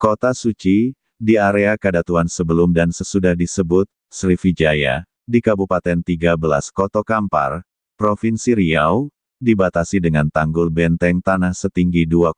Kota suci, di area Kadatuan sebelum dan sesudah disebut Srivijaya, di Kabupaten 13 Koto Kampar, Provinsi Riau, dibatasi dengan tanggul benteng tanah setinggi 2,5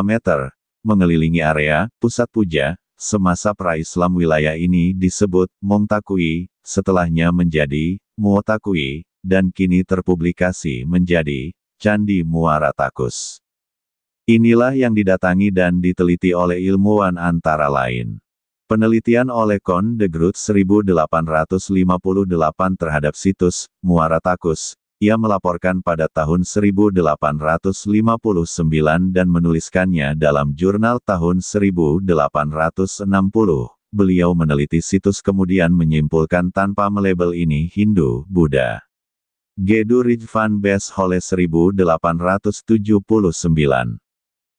meter, mengelilingi area pusat puja. Semasa pra-Islam wilayah ini disebut Mongtakui, setelahnya menjadi Muotakui, dan kini terpublikasi menjadi Candi Muara Takus. Inilah yang didatangi dan diteliti oleh ilmuwan antara lain. Penelitian oleh Con de Groot 1858 terhadap situs Muara Takus. Ia melaporkan pada tahun 1859 dan menuliskannya dalam jurnal tahun 1860. Beliau meneliti situs kemudian menyimpulkan tanpa melabel ini Hindu, Buddha. Gedu van Beesholle 1879.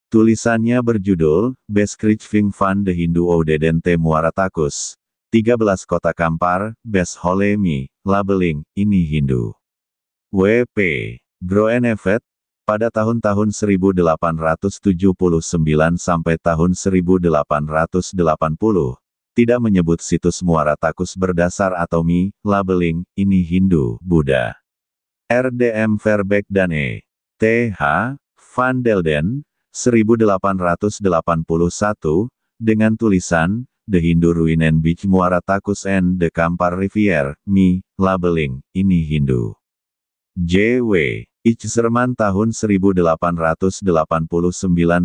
Tulisannya berjudul, Beskriving van de Hindu Oudedente Muara Takus. 13 Kota Kampar, Beesholle Mi, labeling, ini Hindu. W.P. Groenevet, pada tahun-tahun 1879 sampai tahun 1880, tidak menyebut situs Muara Takus berdasar atau Mi, labeling, ini Hindu, Buddha. R.D.M. Verbeek dan E. T.H. van Delden, 1881, dengan tulisan, The Hindu Ruinen Beach Muara Takus and the Kampar Rivière, Mi, labeling, ini Hindu. J.W. Ichzerman tahun 1889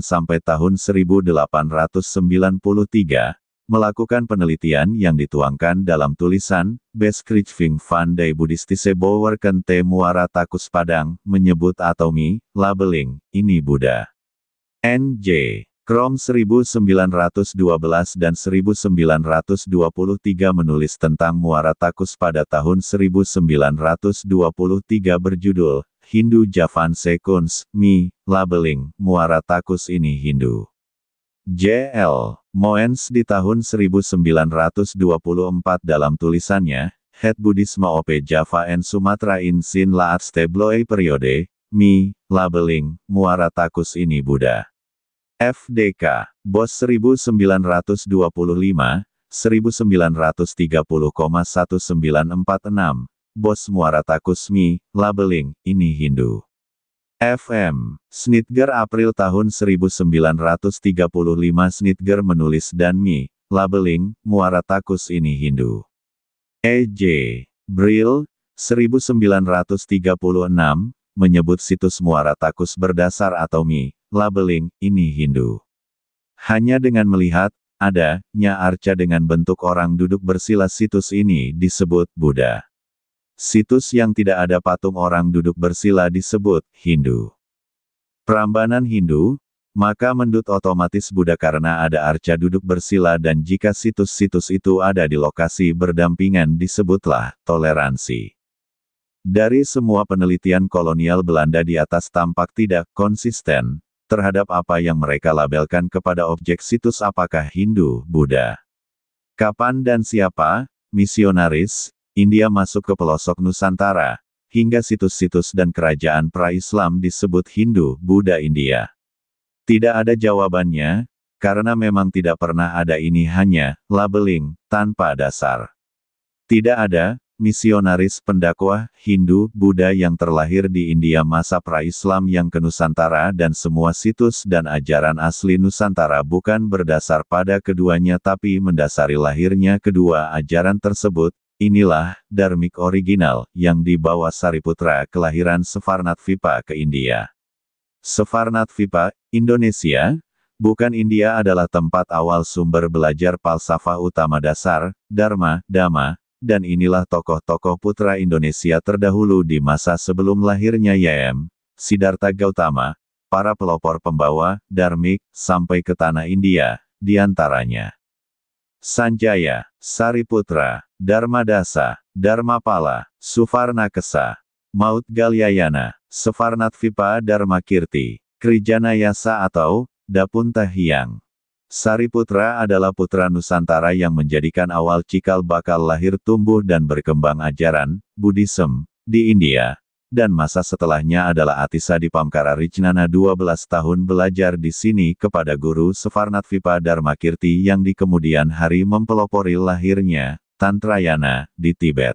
sampai tahun 1893, melakukan penelitian yang dituangkan dalam tulisan, Beskriving van de Boeddhistische Boerken te Muara Takus Padang, menyebut atau Mi, labeling, ini Buddha. N.J. Krom 1912 dan 1923 menulis tentang Muara Takus pada tahun 1923 berjudul, Hindu Javanse Kunst, Mi, labeling, Muara Takus ini Hindu. J.L. Moens di tahun 1924 dalam tulisannya, Het Buddhisme op Java en Sumatra in Sin Laatste Bloei Periode, Mi, labeling, Muara Takus ini Buddha. FDK, Bos 1925, 1930,1946, Bos Muara Takus Mi, labeling, ini Hindu. FM, Snitger April tahun 1935 Snitger menulis dan Mi, labeling, Muara Takus ini Hindu. E.J. Brill, 1936, menyebut situs Muara Takus berdasar atau Mi, labeling, ini Hindu. Hanya dengan melihat, adanya arca dengan bentuk orang duduk bersila situs ini disebut Buddha. Situs yang tidak ada patung orang duduk bersila disebut Hindu. Prambanan Hindu, maka mendut otomatis Buddha karena ada arca duduk bersila dan jika situs-situs itu ada di lokasi berdampingan disebutlah toleransi. Dari semua penelitian kolonial Belanda di atas tampak tidak konsisten terhadap apa yang mereka labelkan kepada objek situs apakah Hindu, Buddha. Kapan dan siapa, misionaris, India masuk ke pelosok Nusantara, hingga situs-situs dan kerajaan pra-Islam disebut Hindu, Buddha India. Tidak ada jawabannya, karena memang tidak pernah ada ini hanya labeling, tanpa dasar. Tidak ada misionaris pendakwah Hindu, Buddha yang terlahir di India masa pra-Islam yang ke Nusantara dan semua situs dan ajaran asli Nusantara bukan berdasar pada keduanya tapi mendasari lahirnya kedua ajaran tersebut. Inilah dharmik original yang dibawa Sariputra kelahiran Savarnatvipa ke India. Savarnatvipa, Indonesia, bukan India adalah tempat awal sumber belajar falsafah utama dasar, Dharma, Dhamma, dan inilah tokoh-tokoh putra Indonesia terdahulu di masa sebelum lahirnya Y.M. Siddhartha Gautama, para pelopor pembawa, dharmik, sampai ke tanah India, diantaranya Sanjaya, Sariputra, Dharmadasa, Dharmapala, Suvarnakesa, Maudgalyayana, Savarnatvipa Dharmakirti, Krijanayasa atau Dapunta Hyang. Sariputra adalah putra Nusantara yang menjadikan awal cikal bakal lahir tumbuh dan berkembang ajaran Buddhism di India. dan masa setelahnya adalah Atisa di Pamkara Rijnana 12 tahun belajar di sini kepada guru Sefarnatvipa Dharmakirti yang di kemudian hari mempelopori lahirnya, Tantrayana, di Tibet.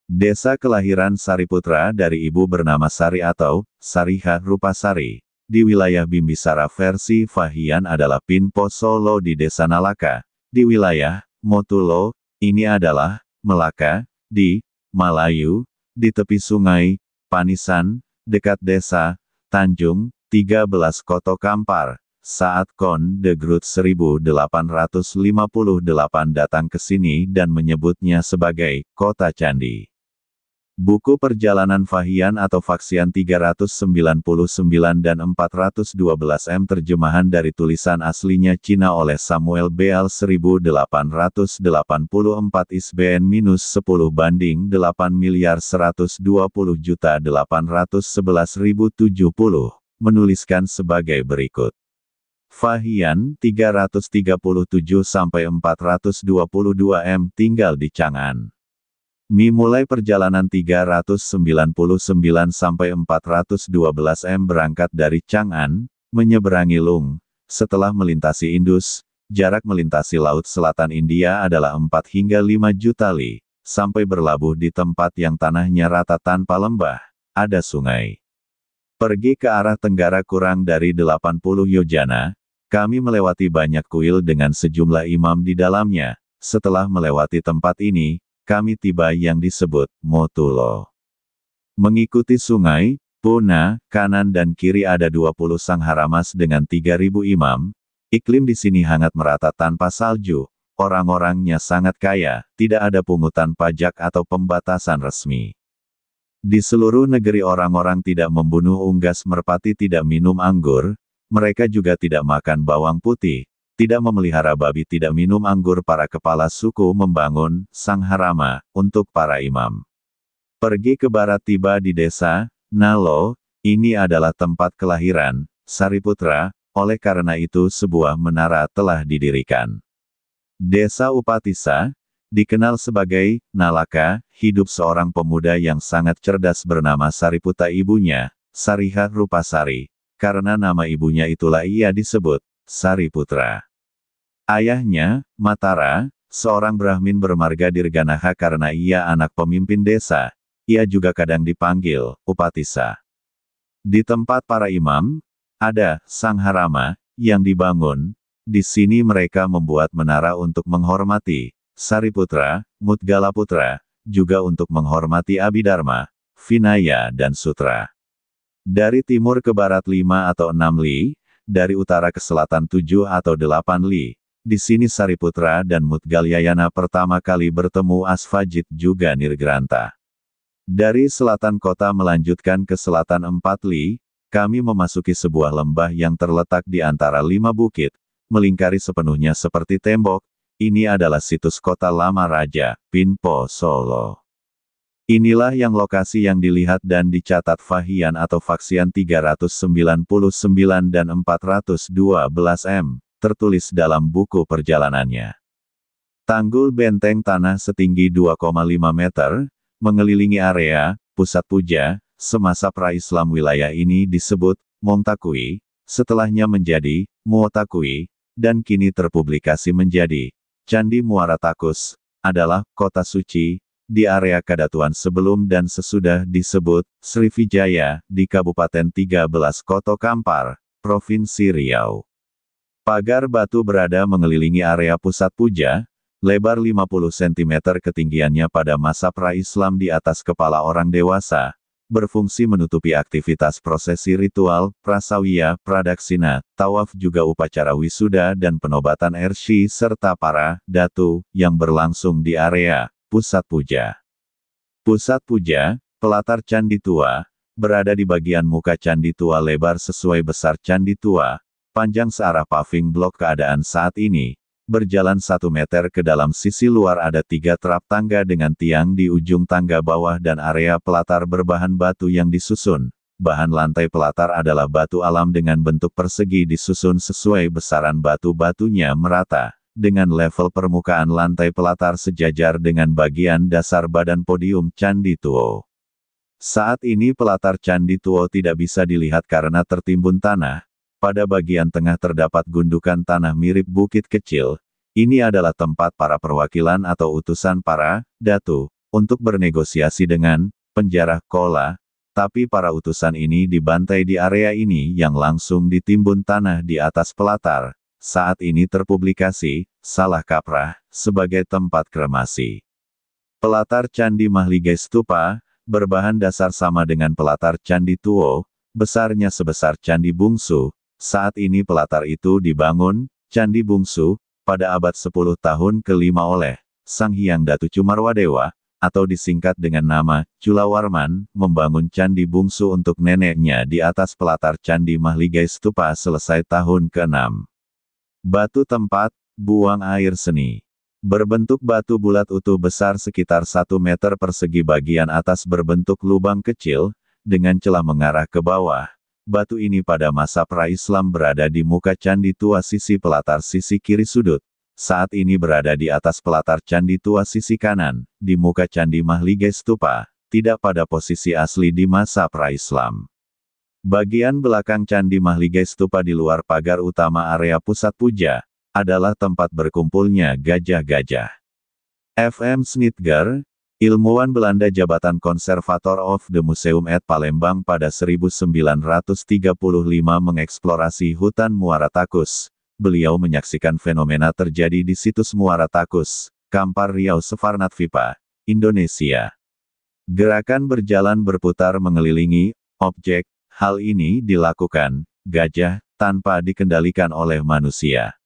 Desa kelahiran Sariputra dari ibu bernama Sari atau Sariha Rupasari, di wilayah Bimbisara versi Fahian adalah Pinpo Solo di Desa Nalaka, di wilayah Motulo, ini adalah Melaka, di Malayu, di tepi sungai Panisan, dekat desa Tanjung, 13 Koto Kampar, saat Kon de Groot 1858 datang ke sini dan menyebutnya sebagai Kota Candi. Buku Perjalanan Fahian atau Faksian 399 dan 412 terjemahan dari tulisan aslinya Cina oleh Samuel Beal 1884 ISBN-10 banding 8.120.811.070 menuliskan sebagai berikut. Fahian 337-422 M tinggal di Chang'an. Mi mulai perjalanan 399-412 M berangkat dari Chang'an, menyeberangi Lung. Setelah melintasi Indus, jarak melintasi Laut Selatan India adalah 4 hingga 5 juta li, sampai berlabuh di tempat yang tanahnya rata tanpa lembah, ada sungai. Pergi ke arah tenggara kurang dari 80 yojana, kami melewati banyak kuil dengan sejumlah imam di dalamnya. Setelah melewati tempat ini, kami tiba yang disebut Motulo. Mengikuti sungai, Puna, kanan dan kiri ada 20 sangharamas dengan 3.000 imam. Iklim di sini hangat merata tanpa salju. Orang-orangnya sangat kaya, tidak ada pungutan pajak atau pembatasan resmi. Di seluruh negeri orang-orang tidak membunuh unggas merpati, tidak minum anggur, mereka juga tidak makan bawang putih. Tidak memelihara babi, tidak minum anggur. Para kepala suku membangun sangharama untuk para imam. Pergi ke barat tiba di desa Nalo, ini adalah tempat kelahiran Sariputra, oleh karena itu sebuah menara telah didirikan. Desa Upatisa, dikenal sebagai Nalaka, hidup seorang pemuda yang sangat cerdas bernama Sariputa, ibunya Sariha Rupasari, karena nama ibunya itulah ia disebut Sariputra. Ayahnya, Matara, seorang Brahmin bermarga Dirganaha karena ia anak pemimpin desa. Ia juga kadang dipanggil Upatisa. Di tempat para imam, ada sangharama yang dibangun. Di sini mereka membuat menara untuk menghormati Sariputra, Mudgalaputra, juga untuk menghormati Abhidharma, Vinaya dan Sutra. Dari timur ke barat 5 atau 6 li, dari utara ke selatan 7 atau 8 li. Di sini Sariputra dan Mudgalyayana pertama kali bertemu. Asfajit juga Nirgranta. Dari selatan kota melanjutkan ke selatan 4 li, kami memasuki sebuah lembah yang terletak di antara 5 bukit, melingkari sepenuhnya seperti tembok. Ini adalah situs kota lama Raja, Pinpo Solo. Inilah yang lokasi yang dilihat dan dicatat Fahian atau Faksian 399 dan 412 M, tertulis dalam buku perjalanannya. Tanggul benteng tanah setinggi 2,5 meter, mengelilingi area pusat puja. Semasa pra-Islam wilayah ini disebut Montakui, setelahnya menjadi Muotakui, dan kini terpublikasi menjadi Candi Muara Takus, adalah kota suci di area Kadatuan sebelum dan sesudah disebut Srivijaya di Kabupaten 13 Koto Kampar, Provinsi Riau. Pagar batu berada mengelilingi area pusat puja, lebar 50 cm ketinggiannya pada masa pra-Islam di atas kepala orang dewasa, berfungsi menutupi aktivitas prosesi ritual, prasawiya, pradaksina, tawaf juga upacara wisuda dan penobatan ershi serta para datu yang berlangsung di area pusat puja. Pusat puja, pelatar Candi Tua, berada di bagian muka Candi Tua lebar sesuai besar Candi Tua, panjang searah paving blok. Keadaan saat ini, berjalan 1 meter ke dalam sisi luar ada 3 trap tangga dengan tiang di ujung tangga bawah dan area pelatar berbahan batu yang disusun. Bahan lantai pelatar adalah batu alam dengan bentuk persegi disusun sesuai besaran batu-batunya merata, dengan level permukaan lantai pelatar sejajar dengan bagian dasar badan podium Candi Tuo. Saat ini pelatar Candi Tuo tidak bisa dilihat karena tertimbun tanah. Pada bagian tengah terdapat gundukan tanah mirip bukit kecil. Ini adalah tempat para perwakilan atau utusan para datu untuk bernegosiasi dengan penjara Kola. Tapi para utusan ini dibantai di area ini yang langsung ditimbun tanah di atas pelatar. Saat ini terpublikasi, salah kaprah, sebagai tempat kremasi. Pelatar Candi Mahligai Stupa, berbahan dasar sama dengan pelatar Candi Tuo, besarnya sebesar Candi Bungsu. Saat ini pelatar itu dibangun, Candi Bungsu, pada abad 10 tahun ke-5 oleh Sang Hyang Datu Cumarwadewa, atau disingkat dengan nama Culawarman, membangun Candi Bungsu untuk neneknya di atas pelatar Candi Mahligai Stupa selesai tahun ke-6. Batu tempat, buang air seni. Berbentuk batu bulat utuh besar sekitar 1 meter persegi bagian atas berbentuk lubang kecil, dengan celah mengarah ke bawah. Batu ini pada masa pra-Islam berada di muka Candi Tua sisi pelatar sisi kiri sudut. Saat ini berada di atas pelatar Candi Tua sisi kanan, di muka Candi Mahligai Stupa, tidak pada posisi asli di masa pra-Islam. Bagian belakang Candi Mahligai Stupa di luar pagar utama area pusat puja, adalah tempat berkumpulnya gajah-gajah. F.M. Snitger, ilmuwan Belanda jabatan Conservator of the Museum at Palembang pada 1935 mengeksplorasi hutan Muara Takus. Beliau menyaksikan fenomena terjadi di situs Muara Takus, Kampar Riau Sefarnatvipa, Indonesia. Gerakan berjalan berputar mengelilingi objek, hal ini dilakukan gajah tanpa dikendalikan oleh manusia.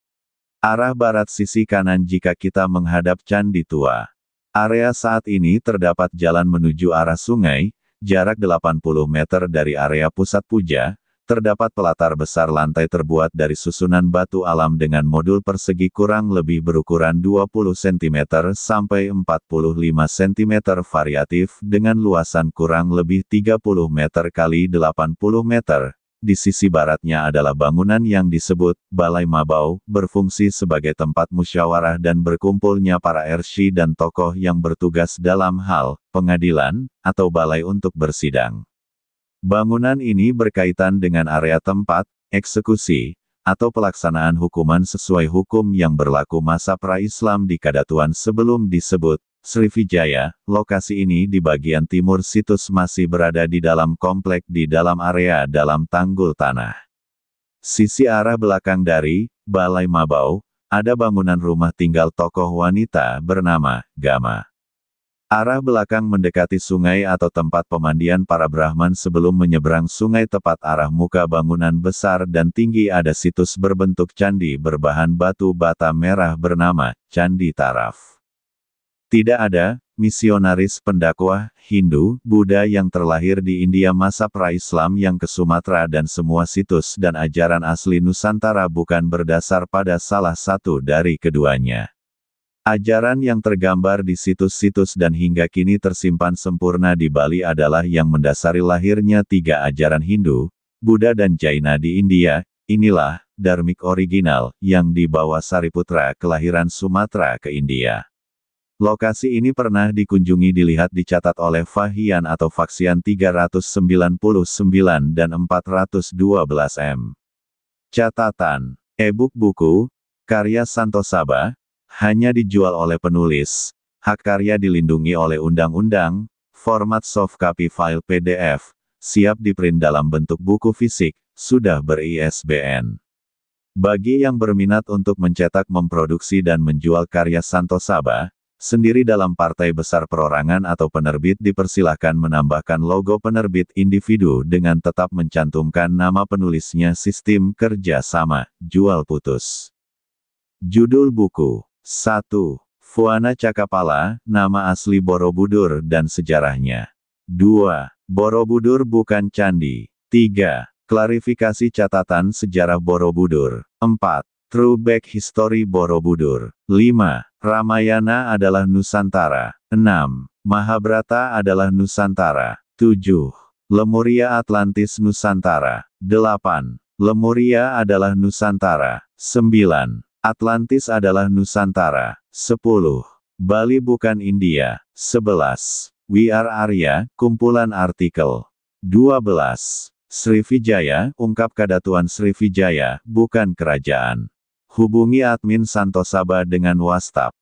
Arah barat sisi kanan jika kita menghadap Candi Tua. Area saat ini terdapat jalan menuju arah sungai, jarak 80 meter dari area pusat puja, terdapat pelatar besar lantai terbuat dari susunan batu alam dengan modul persegi kurang lebih berukuran 20 cm sampai 45 cm variatif dengan luasan kurang lebih 30 meter kali 80 meter. Di sisi baratnya adalah bangunan yang disebut Balai Mabau, berfungsi sebagai tempat musyawarah dan berkumpulnya para RC dan tokoh yang bertugas dalam hal pengadilan atau balai untuk bersidang. Bangunan ini berkaitan dengan area tempat eksekusi atau pelaksanaan hukuman sesuai hukum yang berlaku masa pra-Islam di Kadatuan sebelum disebut Srivijaya. Lokasi ini di bagian timur situs masih berada di dalam komplek di dalam area dalam tanggul tanah. Sisi arah belakang dari Balai Mabau, ada bangunan rumah tinggal tokoh wanita bernama Gama. Arah belakang mendekati sungai atau tempat pemandian para Brahman sebelum menyeberang sungai tepat arah muka bangunan besar dan tinggi ada situs berbentuk candi berbahan batu bata merah bernama Candi Taraf. Tidak ada misionaris pendakwah Hindu, Buddha yang terlahir di India masa pra-Islam yang ke Sumatera dan semua situs dan ajaran asli Nusantara bukan berdasar pada salah satu dari keduanya. Ajaran yang tergambar di situs-situs dan hingga kini tersimpan sempurna di Bali adalah yang mendasari lahirnya 3 ajaran Hindu, Buddha dan Jaina di India. Inilah dharmik original yang dibawa Sariputra kelahiran Sumatera ke India. Lokasi ini pernah dikunjungi dilihat dicatat oleh Fahian atau Faksian 399 dan 412 m. Catatan, e-book buku, karya Santosaba, hanya dijual oleh penulis, hak karya dilindungi oleh undang-undang, format soft copy file PDF, siap diprint dalam bentuk buku fisik, sudah ber-ISBN. Bagi yang berminat untuk mencetak, memproduksi dan menjual karya Santosaba, sendiri dalam partai besar perorangan atau penerbit dipersilahkan menambahkan logo penerbit individu dengan tetap mencantumkan nama penulisnya. Sistem kerja sama, jual putus. Judul buku 1. Fuana Cakapala, nama asli Borobudur dan sejarahnya. 2. Borobudur bukan candi. 3. Klarifikasi catatan sejarah Borobudur. 4. Throwback History Borobudur. 5. Ramayana adalah Nusantara. 6. Mahabharata adalah Nusantara. 7. Lemuria Atlantis Nusantara. 8. Lemuria adalah Nusantara. 9. Atlantis adalah Nusantara. 10. Bali bukan India. 11. We Are Arya, kumpulan artikel. 12. Srivijaya, ungkap Kadatuan Srivijaya, bukan kerajaan. Hubungi admin Santosaba dengan WhatsApp